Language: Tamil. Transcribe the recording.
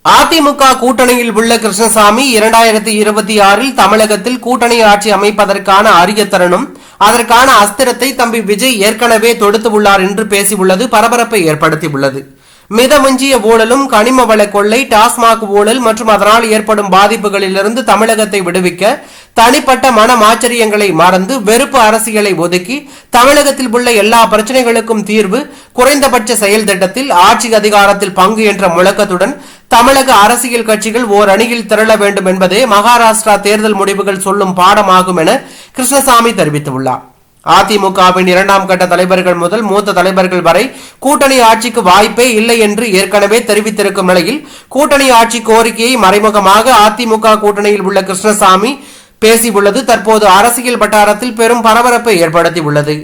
அதிமுக கூட்டணியில் உள்ள கிருஷ்ணசாமி 2026 தமிழகத்தில் கூட்டணி ஆட்சி அமைப்பதற்கான அரிய தருணம், அதற்கான அஸ்திரத்தை தம்பி விஜய் ஏற்கனவே தொடுத்து உள்ளார் என்று பேசியுள்ளது பரபரப்பை ஏற்படுத்தியுள்ளது. மிதமிஞ்சிய ஊழலும், கனிம வள கொள்ளை, டாஸ்மாக் ஊழல் மற்றும் அதனால் ஏற்படும் பாதிப்புகளிலிருந்து தமிழகத்தை விடுவிக்க தனிப்பட்ட மனமாச்சரியங்களை மறந்து வெறுப்பு அரசியலை ஒதுக்கி தமிழகத்தில் உள்ள எல்லா பிரச்சனைகளுக்கும் தீர்வு, குறைந்தபட்ச செயல் திட்டத்தில் ஆட்சி அதிகாரத்தில் பங்கு என்ற முழக்கத்துடன் தமிழக அரசியல் கட்சிகள் ஓர் அணியில் திரள வேண்டும் என்பதே மகாராஷ்டிரா தேர்தல் முடிவுகள் சொல்லும் பாடமாகும் என கிருஷ்ணசாமி தெரிவித்துள்ளார். அதிமுகவின் 2ஆம் கட்ட தலைவர்கள் முதல் மூத்த தலைவர்கள் வரை கூட்டணி ஆட்சிக்கு வாய்ப்பே இல்லை என்று ஏற்கனவே தெரிவித்திருக்கும் நிலையில் கூட்டணி ஆட்சி கோரிக்கையை மறைமுகமாக அதிமுக கூட்டணியில் உள்ள கிருஷ்ணசாமி பேசியுள்ளது தற்போது அரசியல் வட்டாரத்தில் பெரும் பரபரப்பை ஏற்படுத்தியுள்ளது.